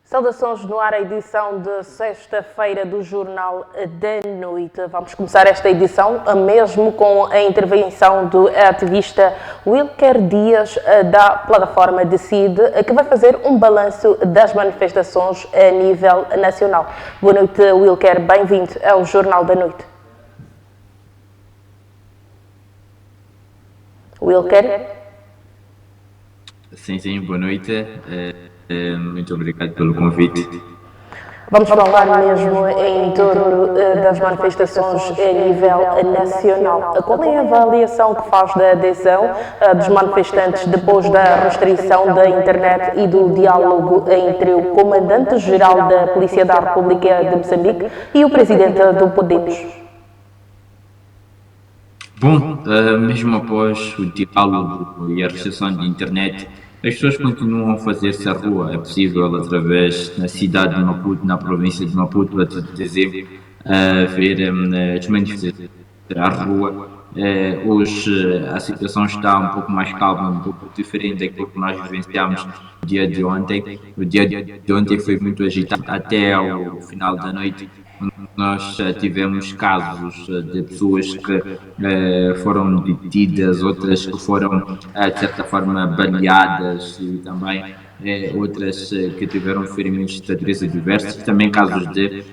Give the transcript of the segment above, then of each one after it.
Saudações no ar, a edição de sexta-feira do Jornal da Noite. Vamos começar esta edição mesmo com a intervenção do ativista Wilker Dias da plataforma Decide, que vai fazer um balanço das manifestações a nível nacional. Boa noite, Wilker, bem-vindo ao Jornal da Noite. Wilker? Sim, boa noite. Muito obrigado pelo convite. Vamos falar mesmo em torno das manifestações a nível nacional. Qual é a avaliação que faz da adesão dos manifestantes depois da restrição da internet e do diálogo entre o Comandante-Geral da Polícia da República de Moçambique e o Presidente do Podemos? Bom, mesmo após o diálogo e a restrição da internet, as pessoas continuam a fazer-se à rua. É possível, através na cidade de Maputo, na província de Maputo, a dezembro, ver as manifestações à rua. Hoje a situação está um pouco mais calma, um pouco diferente daquilo que nós vivenciámos no dia de ontem. O dia de ontem foi muito agitado até ao final da noite. Nós tivemos casos de pessoas que foram detidas, outras que foram, de certa forma, baleadas e também outras que tiveram ferimentos de natureza diversos, também casos de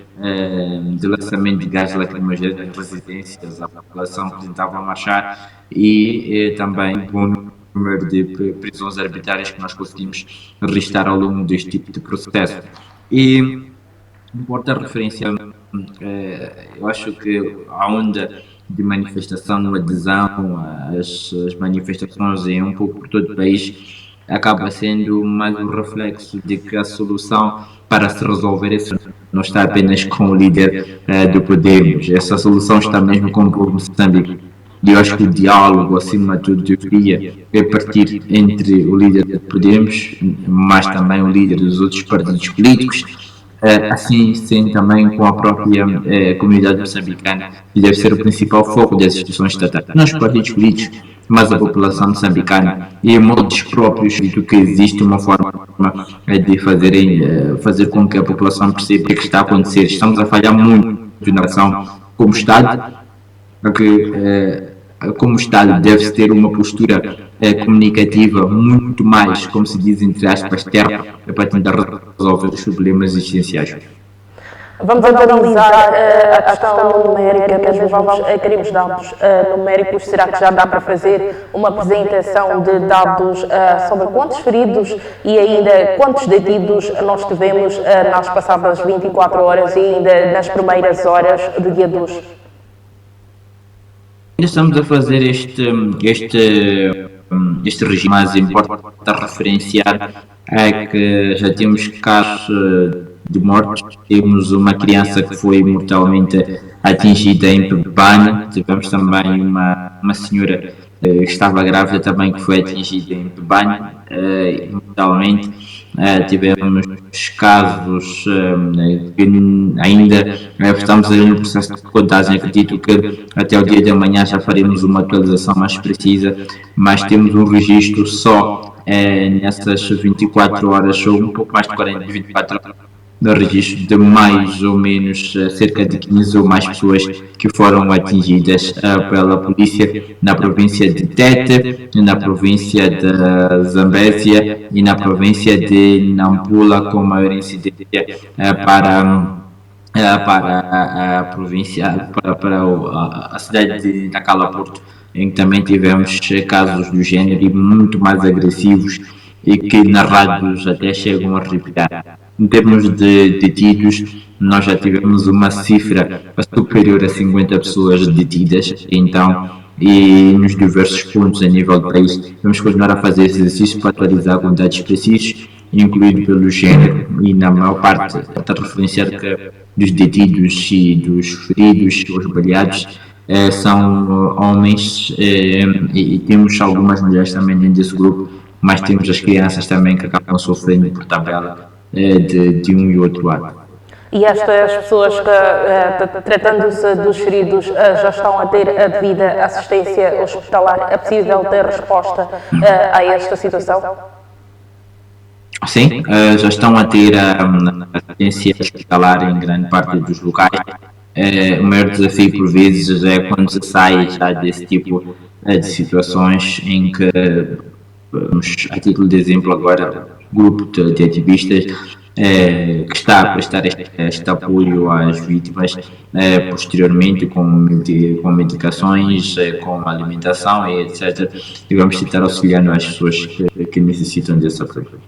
lançamento de gás lacrimogéneo em residências, a população que tentava marchar e também bom número de prisões arbitrárias que nós conseguimos registrar ao longo deste tipo de processo. E importa referenciar, eu acho que a onda de manifestação, a adesão às manifestações em um pouco por todo o país acaba sendo mais um reflexo de que a solução para se resolver isso não está apenas com o líder do Podemos, essa solução está mesmo com o povo moçambicano. E eu acho que o diálogo, acima de tudo, deveria partir entre o líder do Podemos, mas também o líder dos outros partidos políticos, assim sim também com a própria comunidade moçambicana, que deve ser o principal foco das instituições estatais, não os partidos políticos, mas a população moçambicana, e em modos próprios do que existe uma forma de fazer com que a população perceba o que está a acontecer. Estamos a falhar muito na nação como Estado, porque como Estado deve-se ter uma postura comunicativa muito mais, como se diz entre aspas, terra, para tentar resolver os problemas existenciais. Vamos analisar a questão numérica, mas queremos dados numéricos. Será que já dá para fazer uma apresentação de dados sobre quantos feridos e ainda quantos detidos nós tivemos nas passadas 24 horas e ainda nas primeiras horas do dia de hoje? Estamos a fazer este regime, mas importa referenciar que já temos casos de mortes. Temos uma criança que foi mortalmente atingida em Pebane, tivemos também uma senhora que estava grávida também que foi atingida em Pebane mortalmente. Tivemos casos que ainda estamos no processo de contagem. Acredito que até o dia de amanhã já faremos uma atualização mais precisa, mas temos um registro só nessas 24 horas, ou um pouco mais de 24 horas, no registro de mais ou menos cerca de 15 ou mais pessoas que foram atingidas pela polícia na província de Tete, na província de Zambésia e na província de Nampula, com maior incidência para a província, para a cidade de Nacala Porto, em que também tivemos casos do género e muito mais agressivos e que narrados até chegam a arrepiar. Em termos de detidos, nós já tivemos uma cifra superior a 50 pessoas detidas, então, e nos diversos pontos a nível do país. Vamos continuar a fazer esse exercício para atualizar com dados precisos, incluído pelo género, e na maior parte, para referenciar que dos detidos e dos feridos, os baleados, são homens e temos algumas mulheres também dentro desse grupo, mas temos as crianças também que acabam sofrendo por tabela de um e outro lado. E estas pessoas que, tratando-se dos feridos, já estão a ter a devida assistência hospitalar, é possível ter resposta a esta situação? Sim, já estão a ter assistência hospitalar em grande parte dos locais. O maior desafio, por vezes, é quando se sai já desse tipo de situações em que, a título de exemplo agora, o grupo de ativistas que está a prestar este apoio às vítimas, posteriormente com medicações, com alimentação e etc. E vamos tentar auxiliando as pessoas que necessitam desse apoio.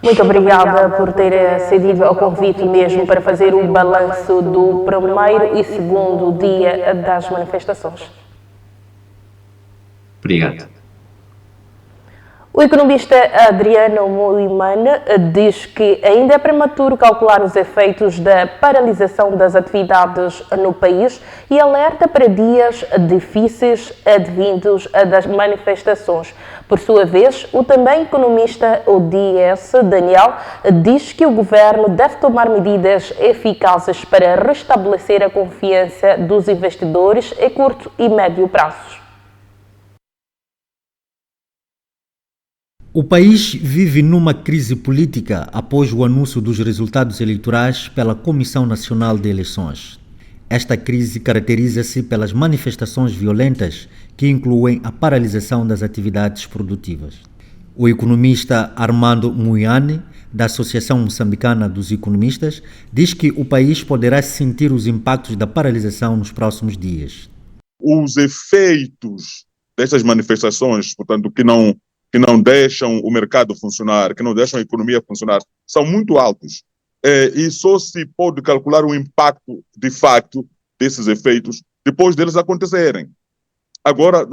Muito obrigada por ter cedido ao convite mesmo para fazer o balanço do primeiro e segundo dia das manifestações. Obrigado. O economista Adriano Muiman diz que ainda é prematuro calcular os efeitos da paralisação das atividades no país e alerta para dias difíceis advindos das manifestações. Por sua vez, o também economista ODS, Daniel, diz que o governo deve tomar medidas eficazes para restabelecer a confiança dos investidores a curto e médio prazos. O país vive numa crise política após o anúncio dos resultados eleitorais pela Comissão Nacional de Eleições. Esta crise caracteriza-se pelas manifestações violentas que incluem a paralisação das atividades produtivas. O economista Armando Muiane, da Associação Moçambicana dos Economistas, diz que o país poderá sentir os impactos da paralisação nos próximos dias. Os efeitos destas manifestações, portanto, que não deixam o mercado funcionar, que não deixam a economia funcionar, são muito altos. E só se pode calcular o impacto, de facto, desses efeitos depois deles acontecerem. Agora,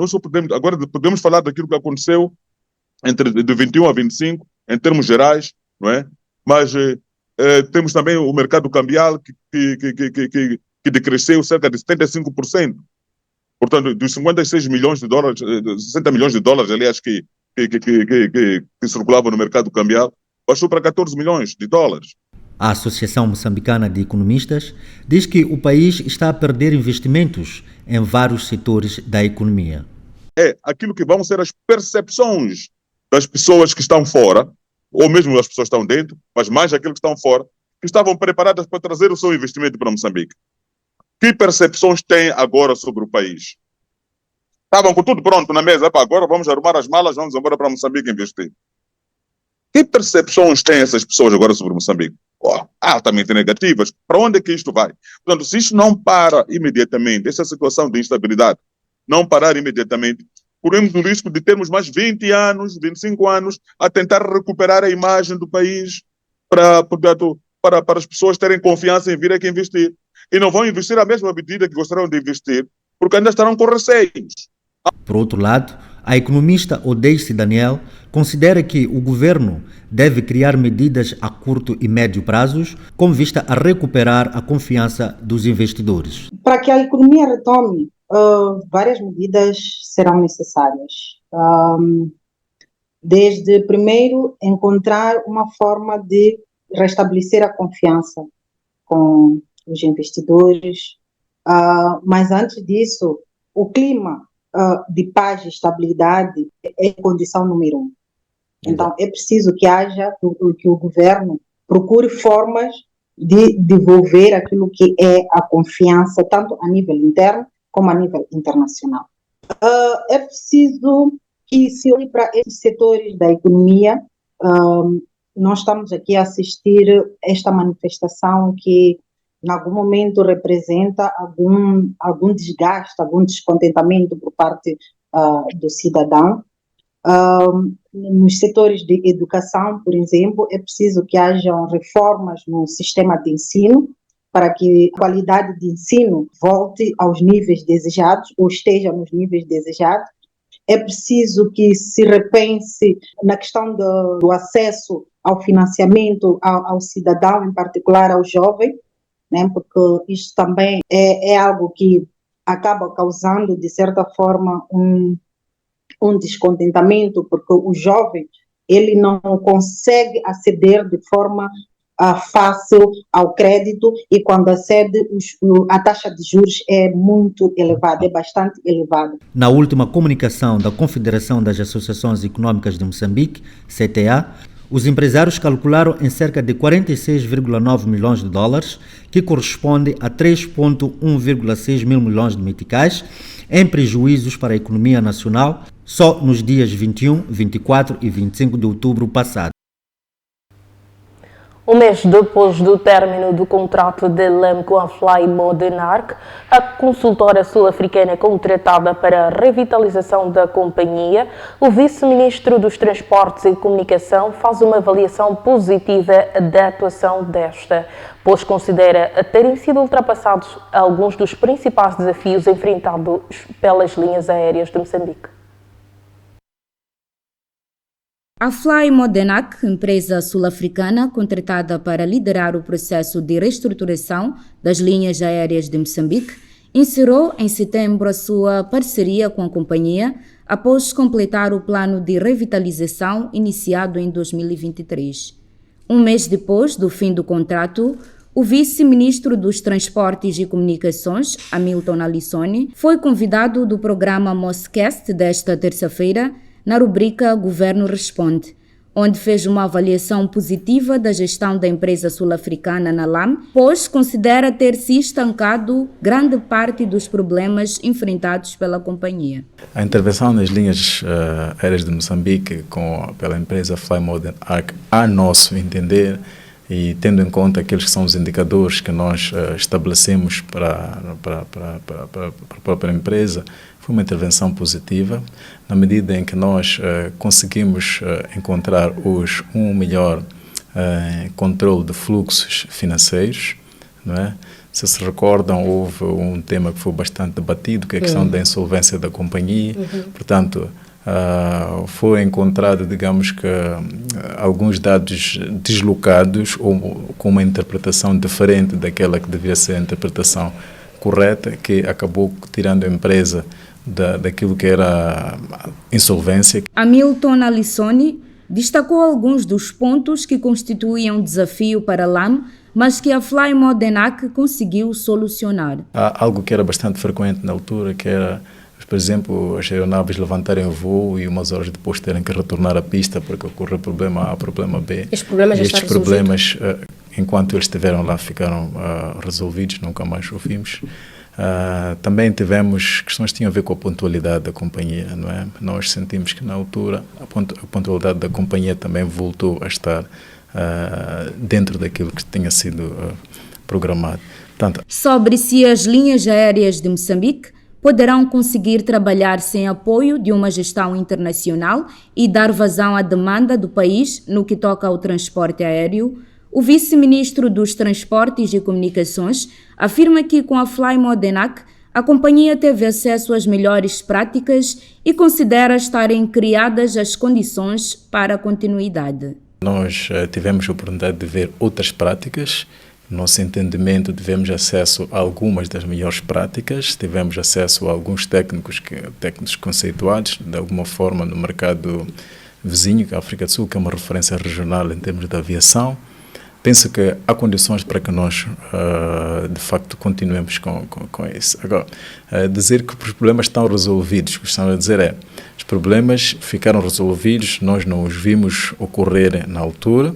podemos falar daquilo que aconteceu de 21 a 25, em termos gerais, não é? Mas temos também o mercado cambial que decresceu cerca de 75%. Portanto, dos 56 milhões de dólares, 60 milhões de dólares, aliás, que circulavam no mercado cambial, baixou para 14 milhões de dólares. A Associação Moçambicana de Economistas diz que o país está a perder investimentos em vários setores da economia. É aquilo que vão ser as percepções das pessoas que estão fora, ou mesmo das pessoas que estão dentro, mas mais aqueles que estão fora, que estavam preparadas para trazer o seu investimento para Moçambique. Que percepções têm agora sobre o país? Estavam com tudo pronto na mesa, agora vamos arrumar as malas, vamos embora para Moçambique investir. Que percepções têm essas pessoas agora sobre Moçambique? Altamente negativas. Para onde é que isto vai? Portanto, se isto não para imediatamente, essa situação de instabilidade não parar imediatamente, corremos o risco de termos mais 20 anos, 25 anos, a tentar recuperar a imagem do país para as pessoas terem confiança em vir aqui investir. E não vão investir à mesma medida que gostariam de investir, porque ainda estarão com receios. Por outro lado, a economista Odeice Daniel considera que o governo deve criar medidas a curto e médio prazos com vista a recuperar a confiança dos investidores. Para que a economia retome, várias medidas serão necessárias. Desde, primeiro, encontrar uma forma de restabelecer a confiança com os investidores, mas antes disso, o clima de paz e estabilidade é condição número 1. Então, é preciso que o governo procure formas de devolver aquilo que é a confiança, tanto a nível interno como a nível internacional. É preciso que se olhe para esses setores da economia. Nós estamos aqui a assistir esta manifestação que em algum momento representa algum desgaste, algum descontentamento por parte do cidadão. Nos setores de educação, por exemplo, é preciso que hajam reformas no sistema de ensino para que a qualidade de ensino volte aos níveis desejados ou esteja nos níveis desejados. É preciso que se repense na questão do acesso ao financiamento ao cidadão, em particular ao jovem, né? Porque isto também é algo que acaba causando, de certa forma, um descontentamento, porque o jovem ele não consegue aceder de forma fácil ao crédito e quando acede a taxa de juros é muito elevada, é bastante elevada. Na última comunicação da Confederação das Associações Econômicas de Moçambique, CTA, os empresários calcularam em cerca de 46,9 milhões de dólares, que corresponde a 3,1,6 mil milhões de meticais, em prejuízos para a economia nacional, só nos dias 21, 24 e 25 de outubro passado. Um mês depois do término do contrato de LAM com a Fly Modern Arc, a consultora sul-africana contratada para a revitalização da companhia, o vice-ministro dos Transportes e Comunicação faz uma avaliação positiva da atuação desta, pois considera terem sido ultrapassados alguns dos principais desafios enfrentados pelas linhas aéreas de Moçambique. A Fly Modernac, empresa sul-africana contratada para liderar o processo de reestruturação das linhas aéreas de Moçambique, encerrou em setembro a sua parceria com a companhia após completar o plano de revitalização iniciado em 2023. Um mês depois do fim do contrato, o vice-ministro dos Transportes e Comunicações, Hamilton Alisoni, foi convidado do programa Moscast desta terça-feira na rubrica Governo Responde, onde fez uma avaliação positiva da gestão da empresa sul-africana na LAM, pois considera ter se estancado grande parte dos problemas enfrentados pela companhia. A intervenção nas linhas aéreas de Moçambique pela empresa Fly Modern Arc, a nosso entender, e tendo em conta aqueles que são os indicadores que nós estabelecemos para a própria empresa, foi uma intervenção positiva, na medida em que nós conseguimos encontrar hoje um melhor controle de fluxos financeiros, não é? Se recordam, houve um tema que foi bastante debatido, que é a questão da insolvência da companhia. Portanto, foi encontrado, digamos que, alguns dados deslocados ou com uma interpretação diferente daquela que devia ser a interpretação correta, que acabou tirando a empresa daquilo que era insolvência. Hamilton Alisoni destacou alguns dos pontos que constituíam um desafio para a LAM, mas que a Fly Modernac conseguiu solucionar. Há algo que era bastante frequente na altura, que era, por exemplo, as aeronaves levantarem o voo e umas horas depois terem que retornar à pista porque ocorreu problema A, problema B. Estes problemas já estão problemas, enquanto eles estiveram lá, ficaram resolvidos, nunca mais ouvimos. Também tivemos questões que tinham a ver com a pontualidade da companhia, não é? Nós sentimos que na altura a pontualidade da companhia também voltou a estar dentro daquilo que tinha sido programado. Portanto, sobre se as linhas aéreas de Moçambique poderão conseguir trabalhar sem apoio de uma gestão internacional e dar vazão à demanda do país no que toca ao transporte aéreo, o vice-ministro dos Transportes e Comunicações afirma que com a Fly Modernac a companhia teve acesso às melhores práticas e considera estarem criadas as condições para a continuidade. Nós tivemos a oportunidade de ver outras práticas. No nosso entendimento, tivemos acesso a algumas das melhores práticas, tivemos acesso a alguns técnicos conceituados, de alguma forma, no mercado vizinho, que é a África do Sul, que é uma referência regional em termos de aviação. Penso que há condições para que nós, de facto, continuemos com isso. Agora, dizer que os problemas estão resolvidos, o que estão a dizer os problemas ficaram resolvidos, nós não os vimos ocorrer na altura,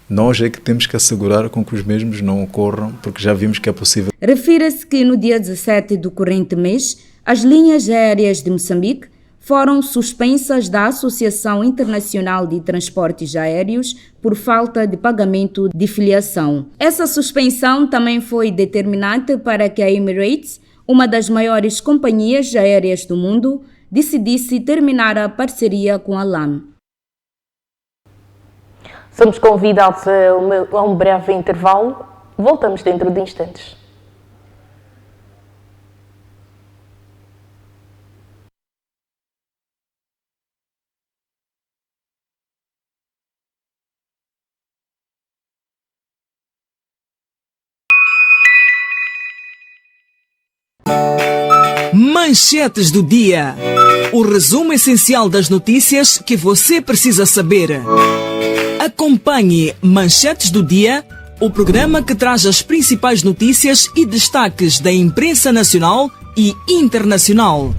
nós é que temos que assegurar com que os mesmos não ocorram, porque já vimos que é possível. Refira-se que no dia 17 do corrente mês, as linhas aéreas de Moçambique foram suspensas da Associação Internacional de Transportes Aéreos por falta de pagamento de filiação. Essa suspensão também foi determinante para que a Emirates, uma das maiores companhias aéreas do mundo, decidisse terminar a parceria com a LAM. Somos convidados a um breve intervalo. Voltamos dentro de instantes. Manchetes do dia. O resumo essencial das notícias que você precisa saber. Acompanhe Manchetes do Dia, o programa que traz as principais notícias e destaques da imprensa nacional e internacional.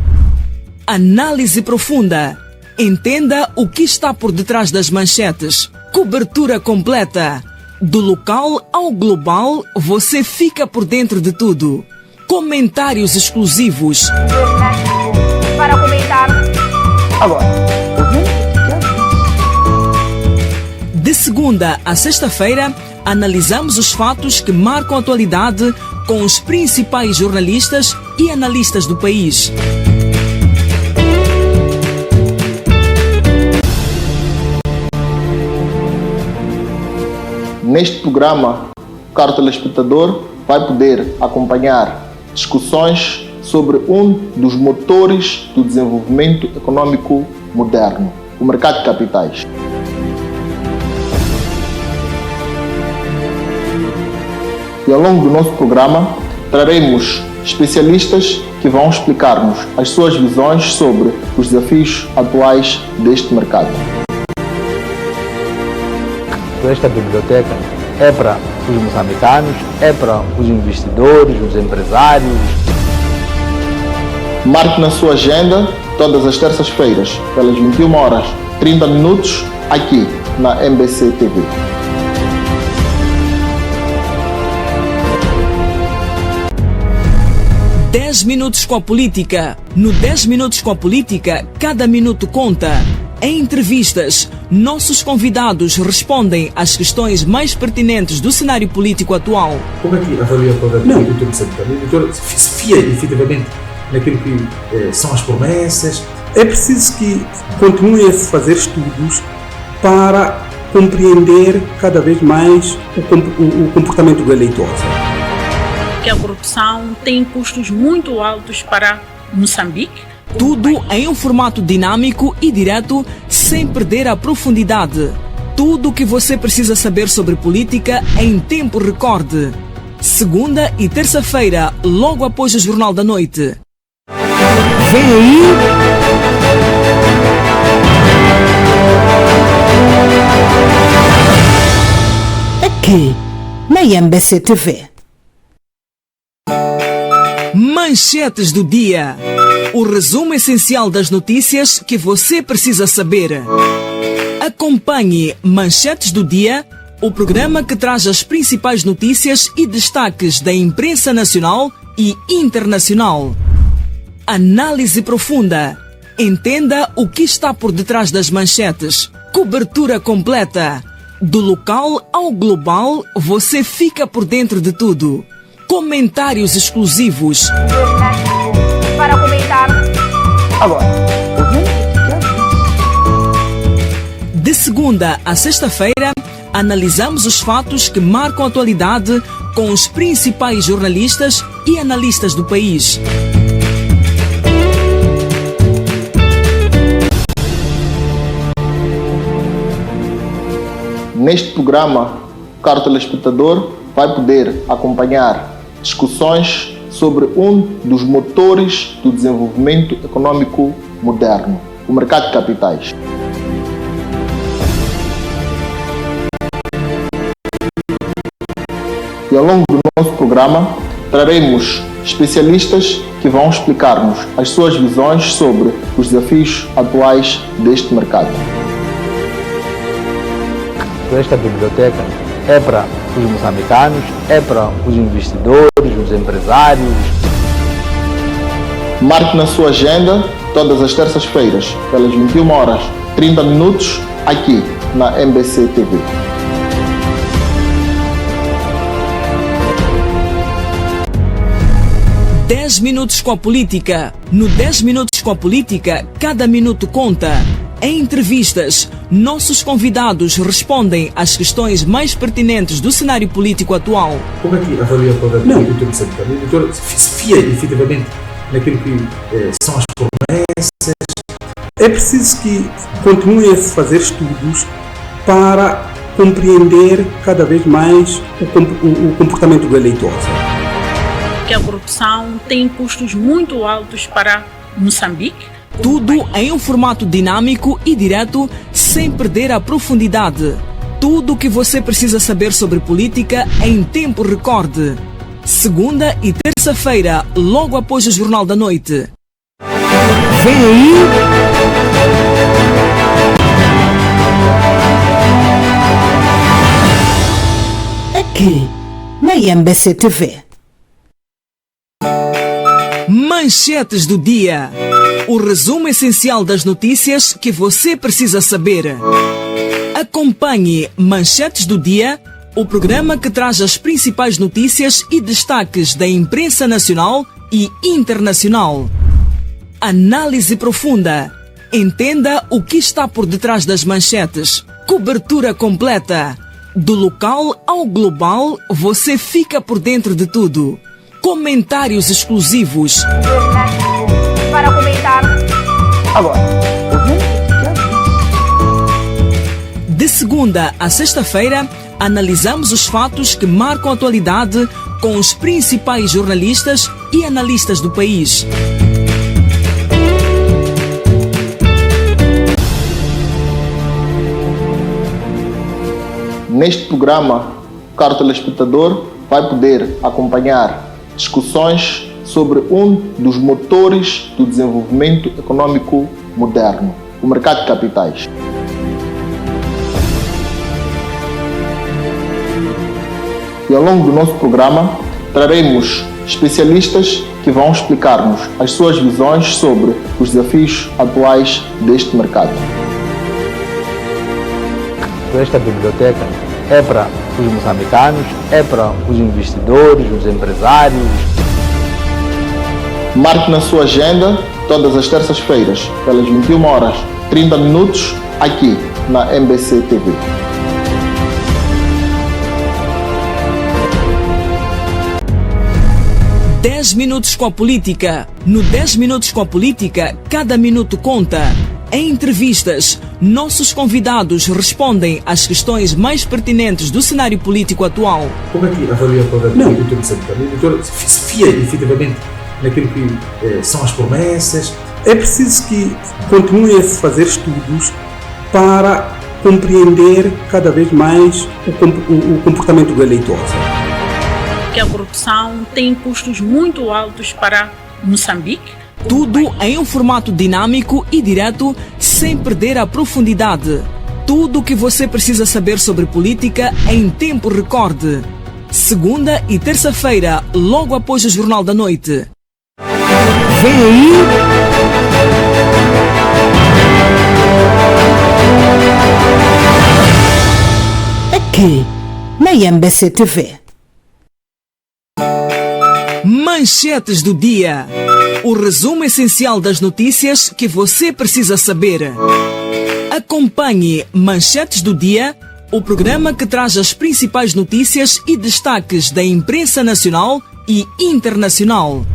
Análise profunda. Entenda o que está por detrás das manchetes. Cobertura completa. Do local ao global, você fica por dentro de tudo. Comentários exclusivos. Para comentar. Agora. De segunda a sexta-feira, analisamos os fatos que marcam a atualidade com os principais jornalistas e analistas do país. Neste programa, o caro telespectador vai poder acompanhar discussões sobre um dos motores do desenvolvimento econômico moderno, o mercado de capitais. E ao longo do nosso programa, traremos especialistas que vão explicar-nos as suas visões sobre os desafios atuais deste mercado. Esta biblioteca é para os moçambicanos, é para os investidores, os empresários. Marque na sua agenda todas as terças-feiras, pelas 21h30, aqui na MBC TV. Dez minutos com a política. No 10 minutos com a política, cada minuto conta. Em entrevistas, nossos convidados respondem às questões mais pertinentes do cenário político atual. Como é que avalia toda a eleitor moçambicano? O eleitor se fia efetivamente naquilo que são as promessas. É preciso que continue a se fazer estudos para compreender cada vez mais o comportamento do eleitor. Que a corrupção tem custos muito altos para Moçambique. Tudo em um formato dinâmico e direto, sem perder a profundidade. Tudo o que você precisa saber sobre política em tempo recorde. Segunda e terça-feira, logo após o Jornal da Noite. Vem aí! Aqui, na MBC TV. Manchetes do dia. O resumo essencial das notícias que você precisa saber. Acompanhe Manchetes do Dia, o programa que traz as principais notícias e destaques da imprensa nacional e internacional. Análise profunda. Entenda o que está por detrás das manchetes. Cobertura completa. Do local ao global, você fica por dentro de tudo. Comentários exclusivos. Para comentar. Agora. De segunda a sexta-feira, analisamos os fatos que marcam a atualidade com os principais jornalistas e analistas do país. Neste programa, o caro telespectador vai poder acompanhar discussões sobre um dos motores do desenvolvimento econômico moderno, o mercado de capitais. E ao longo do nosso programa, traremos especialistas que vão explicar-nos as suas visões sobre os desafios atuais deste mercado. Esta biblioteca é para os moçambicanos, é para os investidores, os empresários. Marque na sua agenda todas as terças-feiras, pelas 21h30, aqui na MBC TV. Dez minutos com a política. No 10 minutos com a política, cada minuto conta. Em entrevistas, nossos convidados respondem às questões mais pertinentes do cenário político atual. Como é que avalia toda a eleitor moçambicano? O eleitor se fia efetivamente naquilo que são as promessas. É preciso que continue a se fazer estudos para compreender cada vez mais o comportamento do eleitor. que a corrupção tem custos muito altos para Moçambique. Tudo em um formato dinâmico e direto, sem perder a profundidade. Tudo o que você precisa saber sobre política em tempo recorde. Segunda e terça-feira, logo após o Jornal da Noite. Vem aí. Aqui, na MBC TV. Manchetes do dia. O resumo essencial das notícias que você precisa saber. Acompanhe Manchetes do Dia, o programa que traz as principais notícias e destaques da imprensa nacional e internacional. Análise profunda. Entenda o que está por detrás das manchetes. Cobertura completa. Do local ao global, você fica por dentro de tudo. Comentários exclusivos. Para comentar. Agora, de segunda a sexta-feira, analisamos os fatos que marcam a atualidade com os principais jornalistas e analistas do país. Neste programa, o caro telespectador vai poder acompanhar discussões sobre um dos motores do desenvolvimento econômico moderno, o mercado de capitais. E ao longo do nosso programa, traremos especialistas que vão explicar-nos as suas visões sobre os desafios atuais deste mercado. esta biblioteca é para os moçambicanos, é para os investidores, os empresários. Marque na sua agenda todas as terças-feiras, pelas 21h30, aqui na MBC TV. Dez minutos com a política. No 10 minutos com a política, cada minuto conta. Em entrevistas, nossos convidados respondem às questões mais pertinentes do cenário político atual. Como é que avalia o programa do eleitor moçambicano? O eleitor se fia efetivamente naquilo que são as promessas? É preciso que continue a se fazer estudos para compreender cada vez mais o comportamento do eleitor. Que a corrupção tem custos muito altos para Moçambique. Tudo em um formato dinâmico e direto, sem perder a profundidade. Tudo o que você precisa saber sobre política em tempo recorde. Segunda e terça-feira, logo após o Jornal da Noite. Vem aí. Aqui, na MBC TV. Manchetes do dia. O resumo essencial das notícias que você precisa saber. Acompanhe Manchetes do Dia, o programa que traz as principais notícias e destaques da imprensa nacional e internacional.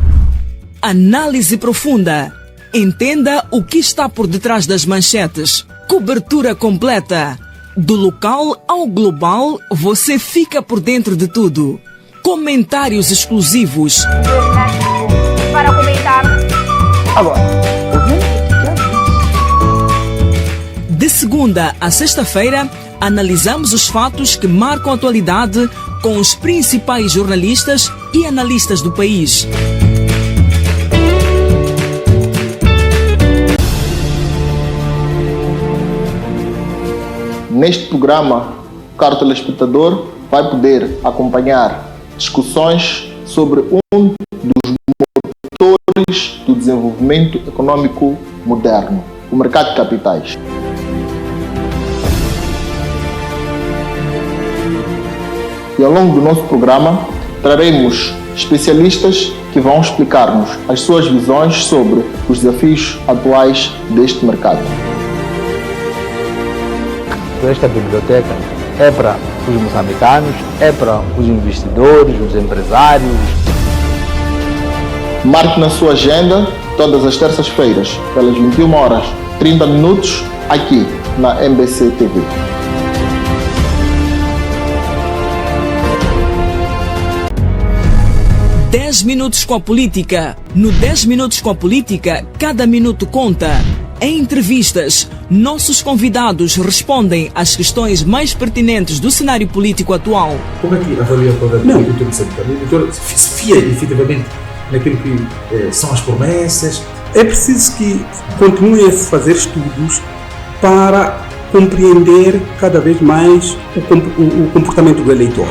Análise profunda. Entenda o que está por detrás das manchetes. Cobertura completa. Do local ao global, você fica por dentro de tudo. Comentários exclusivos. Para comentar. Agora, de segunda a sexta-feira, analisamos os fatos que marcam a atualidade com os principais jornalistas e analistas do país. Neste programa, o caro telespectador vai poder acompanhar discussões sobre um dos motores do desenvolvimento econômico moderno, o mercado de capitais. E ao longo do nosso programa, traremos especialistas que vão explicar-nos as suas visões sobre os desafios atuais deste mercado. esta biblioteca é para os moçambicanos, é para os investidores, os empresários. Marque na sua agenda todas as terças-feiras, pelas 21h30, aqui na MBC TV. 10 minutos com a política. No 10 minutos com a política, cada minuto conta. Em entrevistas, nossos convidados respondem às questões mais pertinentes do cenário político atual. Como é que avalia o poder do Dr. Moçambicano? O doutor se fia efetivamente naquilo que são as promessas? É preciso que continue a se fazer estudos para compreender cada vez mais o comportamento do eleitor.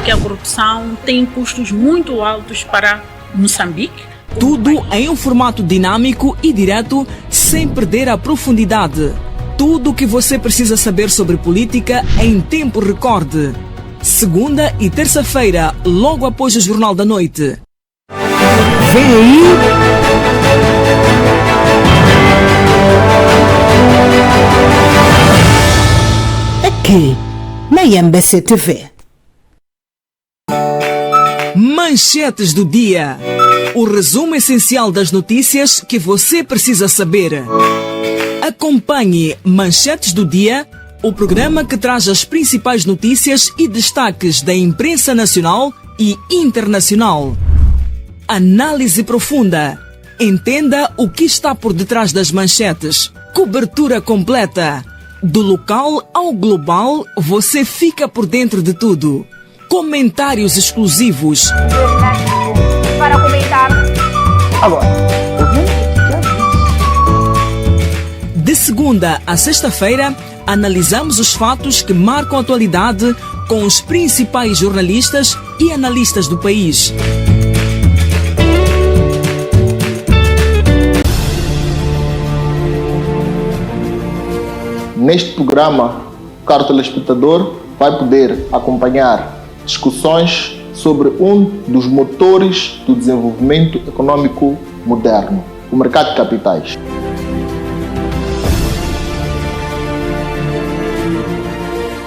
Que a corrupção tem custos muito altos para Moçambique. Tudo em um formato dinâmico e direto, sem perder a profundidade. Tudo o que você precisa saber sobre política em tempo recorde. Segunda e terça-feira, logo após o Jornal da Noite. Vem aí. Aqui, na MBC TV. Manchetes do dia. O resumo essencial das notícias que você precisa saber. Acompanhe Manchetes do Dia, o programa que traz as principais notícias e destaques da imprensa nacional e internacional. Análise profunda. Entenda o que está por detrás das manchetes. Cobertura completa. Do local ao global, você fica por dentro de tudo. Comentários exclusivos. Para comentar. Agora. De segunda a sexta-feira, analisamos os fatos que marcam a atualidade com os principais jornalistas e analistas do país. Neste programa, o caro telespectador vai poder acompanhar discussões sobre um dos motores do desenvolvimento econômico moderno, o mercado de capitais.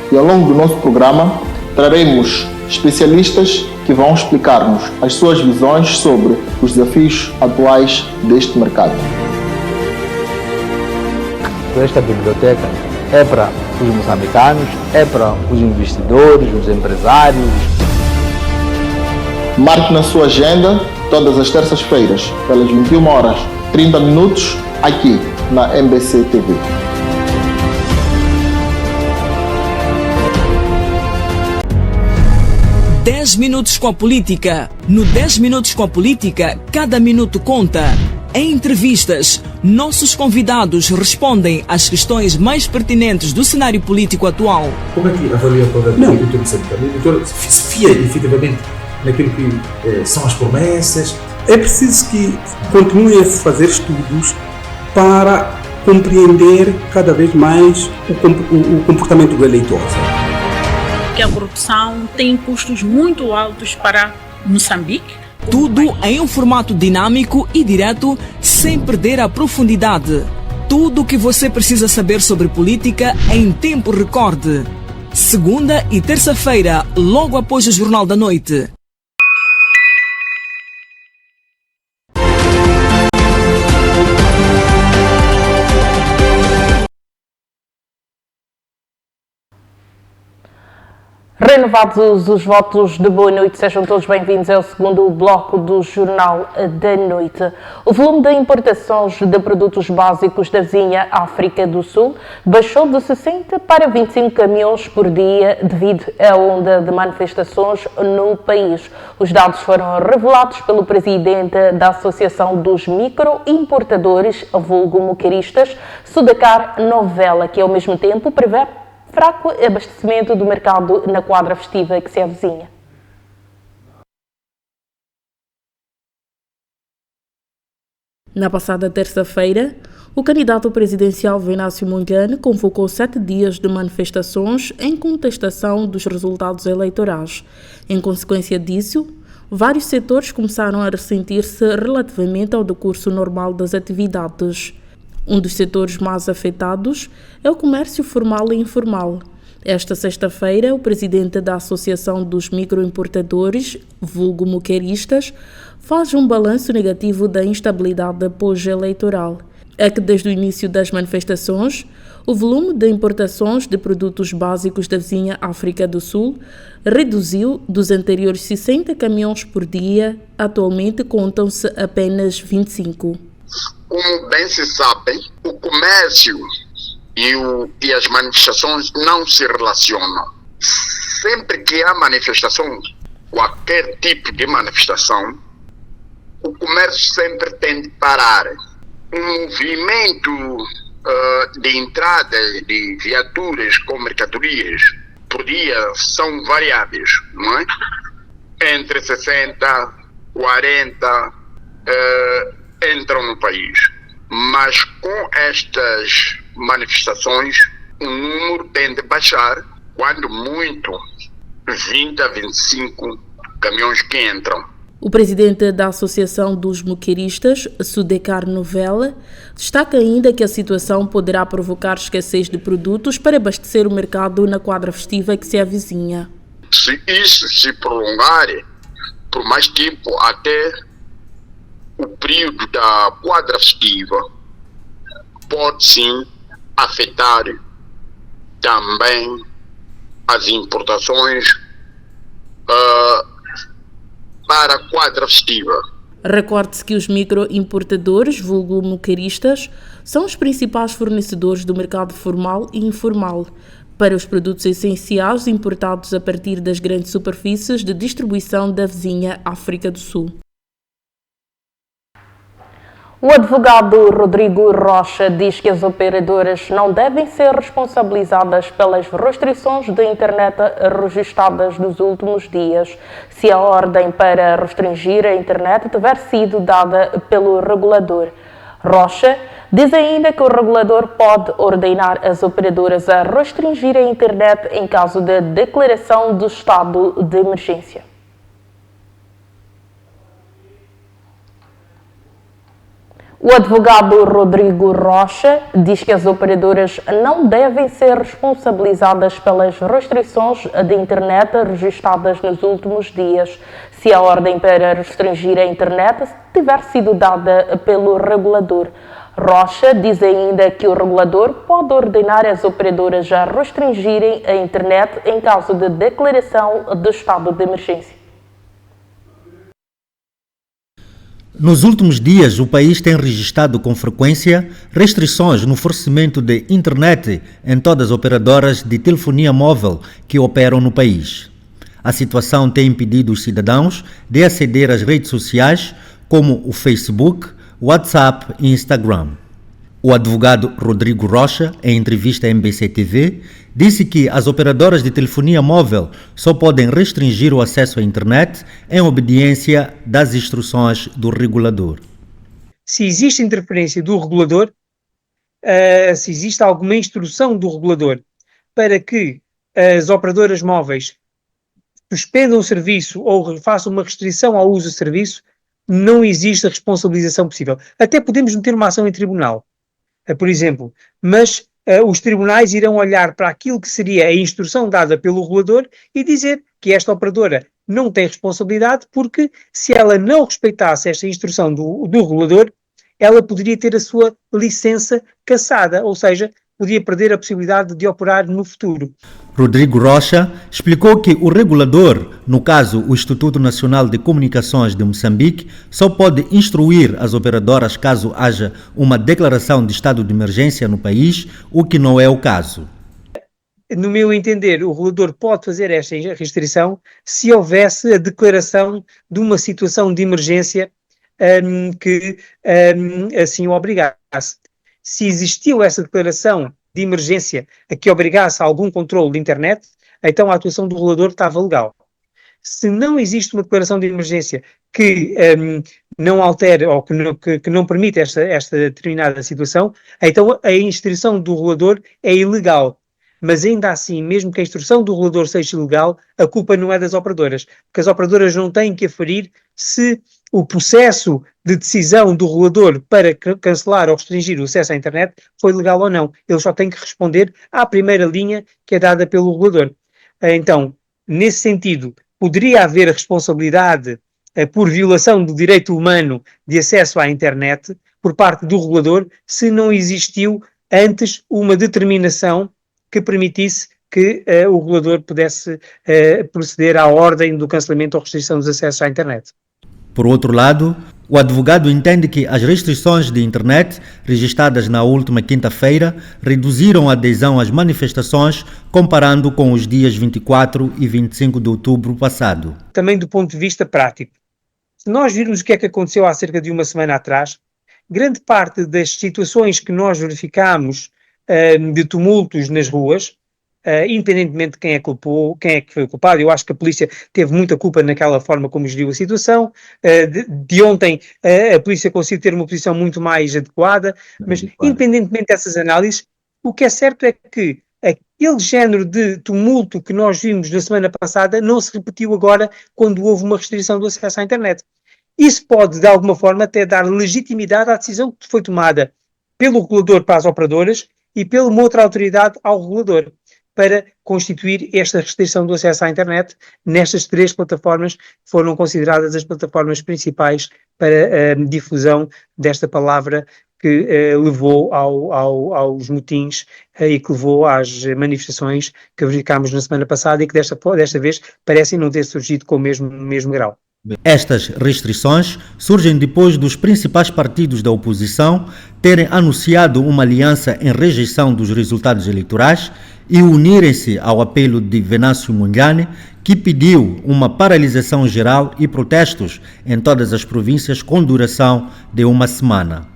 E ao longo do nosso programa, traremos especialistas que vão explicar-nos as suas visões sobre os desafios atuais deste mercado. Esta biblioteca é para os moçambicanos, é para os investidores, os empresários. Marque na sua agenda todas as terças-feiras, pelas 21h30, aqui na MBC TV. Dez minutos com a política. No 10 minutos com a política, cada minuto conta. Em entrevistas, nossos convidados respondem às questões mais pertinentes do cenário político atual. Como é que avalia o poder do Dr. Moçambicano? O doutor se fia efetivamente naquilo que são as promessas? É preciso que continue a se fazer estudos para compreender cada vez mais o comportamento do eleitor. Que a corrupção tem custos muito altos para Moçambique. Tudo em um formato dinâmico e direto, sem perder a profundidade. Tudo o que você precisa saber sobre política em tempo recorde. Segunda e terça-feira, logo após o Jornal da Noite. Renovados os votos de boa noite, sejam todos bem-vindos ao segundo bloco do Jornal da Noite. O volume de importações de produtos básicos da vizinha África do Sul baixou de 60 para 25 caminhões por dia devido à onda de manifestações no país. Os dados foram revelados pelo presidente da Associação dos Microimportadores, vulgo moqueiristas, Sudacar Novela, que ao mesmo tempo prevê fraco abastecimento do mercado na quadra festiva que se avizinha. Na passada terça-feira, o candidato presidencial Venâncio Mondlane convocou 7 dias de manifestações em contestação dos resultados eleitorais. Em consequência disso, vários setores começaram a ressentir-se relativamente ao decurso normal das atividades. Um dos setores mais afetados é o comércio formal e informal. Esta sexta-feira, o presidente da Associação dos Microimportadores, vulgo moqueiristas, faz um balanço negativo da instabilidade pós-eleitoral. É que desde o início das manifestações, O volume de importações de produtos básicos da vizinha África do Sul reduziu dos anteriores 60 caminhões por dia, atualmente contam-se apenas 25. Como bem se sabe, o comércio e as manifestações não se relacionam. Sempre que há manifestação, qualquer tipo de manifestação, o comércio sempre tem de parar. O movimento de entrada de viaturas com mercadorias por dia são variáveis, não é? Entre 60, 40 entram no país. Mas com estas manifestações, o número tende a baixar, quando muito, 20 a 25 caminhões que entram. O presidente da Associação dos Moquiristas, Sudekar Novella, destaca ainda que a situação poderá provocar escassez de produtos para abastecer o mercado na quadra festiva que se avizinha. Se isso se prolongar por mais tempo, até o período da quadra festiva, pode sim afetar também as importações para a quadra festiva. Recorde-se que os microimportadores, vulgo moquiristas, são os principais fornecedores do mercado formal e informal para os produtos essenciais importados a partir das grandes superfícies de distribuição da vizinha África do Sul. O advogado Rodrigo Rocha diz que as operadoras não devem ser responsabilizadas pelas restrições da internet registradas nos últimos dias, se a ordem para restringir a internet tiver sido dada pelo regulador. Rocha diz ainda que o regulador pode ordenar as operadoras a restringir a internet em caso de declaração do estado de emergência. O advogado Rodrigo Rocha diz que as operadoras não devem ser responsabilizadas pelas restrições de internet registradas nos últimos dias, se a ordem para restringir a internet tiver sido dada pelo regulador. Rocha diz ainda que o regulador pode ordenar as operadoras a restringirem a internet em caso de declaração do estado de emergência. Nos últimos dias, o país tem registrado com frequência restrições no fornecimento de internet em todas as operadoras de telefonia móvel que operam no país. A situação tem impedido os cidadãos de aceder às redes sociais como o Facebook, WhatsApp e Instagram. O advogado Rodrigo Rocha, em entrevista à MBC TV, disse que as operadoras de telefonia móvel só podem restringir o acesso à internet em obediência das instruções do regulador. Se existe interferência do regulador, se existe alguma instrução do regulador para que as operadoras móveis suspendam o serviço ou façam uma restrição ao uso do serviço, não existe a responsabilização possível. Até podemos meter uma ação em tribunal, por exemplo, mas os tribunais irão olhar para aquilo que seria a instrução dada pelo regulador e dizer que esta operadora não tem responsabilidade porque, se ela não respeitasse esta instrução do regulador, ela poderia ter a sua licença cassada, ou seja, podia perder a possibilidade de operar no futuro. Rodrigo Rocha explicou que o regulador, no caso o Instituto Nacional de Comunicações de Moçambique, só pode instruir as operadoras caso haja uma declaração de estado de emergência no país, o que não é o caso. No meu entender, o regulador pode fazer esta restrição se houvesse a declaração de uma situação de emergência que assim o obrigasse. Se existiu essa declaração de emergência a que obrigasse a algum controle de internet, então a atuação do regulador estava legal. Se não existe uma declaração de emergência que não altere ou que não permite esta determinada situação, então a instrução do regulador é ilegal. Mas ainda assim, mesmo que a instrução do regulador seja ilegal, a culpa não é das operadoras, porque as operadoras não têm que aferir se o processo de decisão do regulador para cancelar ou restringir o acesso à internet foi legal ou não. Eles só têm que responder à primeira linha que é dada pelo regulador. Então, nesse sentido, poderia haver a responsabilidade por violação do direito humano de acesso à internet por parte do regulador se não existiu antes uma determinação que permitisse que o regulador pudesse proceder à ordem do cancelamento ou restrição dos acessos à internet. Por outro lado, o advogado entende que as restrições de internet registradas na última quinta-feira reduziram a adesão às manifestações comparando com os dias 24 e 25 de outubro passado. Também do ponto de vista prático, se nós virmos o que é que aconteceu há cerca de uma semana atrás, grande parte das situações que nós verificámos de tumultos nas ruas, independentemente de quem é que foi o culpado, eu acho que a polícia teve muita culpa naquela forma como geriu a situação. De ontem a polícia conseguiu ter uma posição muito mais adequada, mas independentemente dessas análises, o que é certo é que aquele género de tumulto que nós vimos na semana passada não se repetiu agora quando houve uma restrição do acesso à internet. Isso pode, de alguma forma, até dar legitimidade à decisão que foi tomada pelo regulador para as operadoras e pela uma outra autoridade ao regulador, para constituir esta restrição do acesso à internet nestas 3 plataformas que foram consideradas as plataformas principais para a difusão desta palavra que levou aos motins e que levou às manifestações que verificámos na semana passada e que desta vez parecem não ter surgido com o mesmo grau. Estas restrições surgem depois dos principais partidos da oposição terem anunciado uma aliança em rejeição dos resultados eleitorais e unirem-se ao apelo de Venâncio Mondlane, que pediu uma paralisação geral e protestos em todas as províncias com duração de uma semana.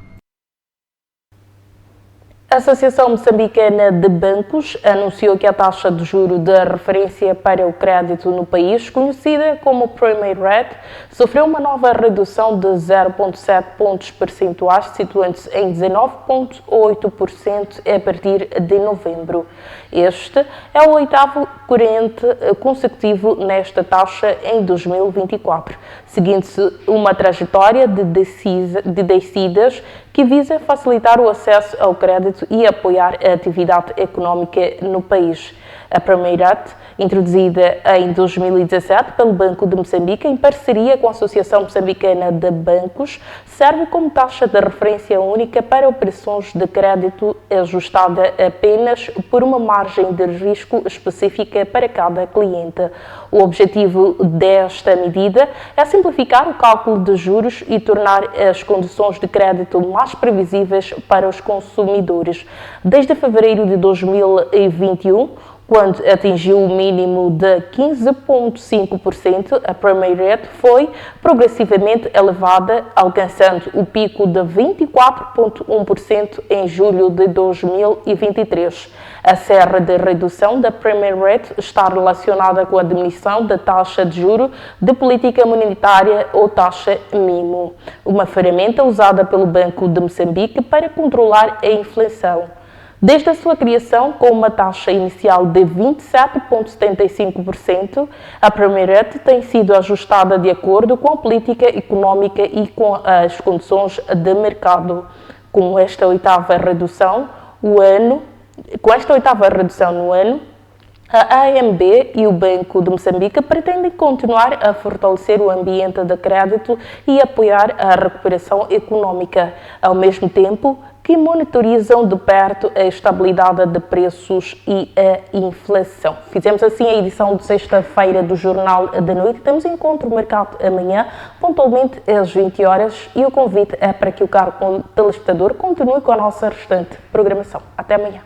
A Associação Moçambicana de Bancos anunciou que a taxa de juro de referência para o crédito no país, conhecida como Prime Rate, sofreu uma nova redução de 0,7 pontos percentuais, situando-se em 19,8% a partir de novembro. Este é o 8º corrente consecutivo nesta taxa em 2024, seguindo-se uma trajetória de descidas que visa facilitar o acesso ao crédito e apoiar a atividade económica no país. A Prime Rate, introduzida em 2017 pelo Banco de Moçambique em parceria com a Associação Moçambicana de Bancos, serve como taxa de referência única para operações de crédito ajustada apenas por uma margem de risco específica para cada cliente. O objetivo desta medida é simplificar o cálculo de juros e tornar as condições de crédito mais previsíveis para os consumidores. Desde fevereiro de 2021, quando atingiu o mínimo de 15,5%, a Prime Rate foi progressivamente elevada, alcançando o pico de 24,1% em julho de 2023. A serra de redução da Prime Rate está relacionada com a diminuição da taxa de juro de política monetária ou taxa MIMO, uma ferramenta usada pelo Banco de Moçambique para controlar a inflação. Desde a sua criação, com uma taxa inicial de 27,75%, a Prime Rate tem sido ajustada de acordo com a política económica e com as condições de mercado. Com esta oitava redução no ano, a AMB e o Banco de Moçambique pretendem continuar a fortalecer o ambiente de crédito e apoiar a recuperação económica, ao mesmo tempo que monitorizam de perto a estabilidade de preços e a inflação. Fizemos assim a edição de sexta-feira do Jornal da Noite. Temos encontro marcado amanhã, pontualmente às 20 horas, e o convite é para que o caro telespectador continue com a nossa restante programação. Até amanhã.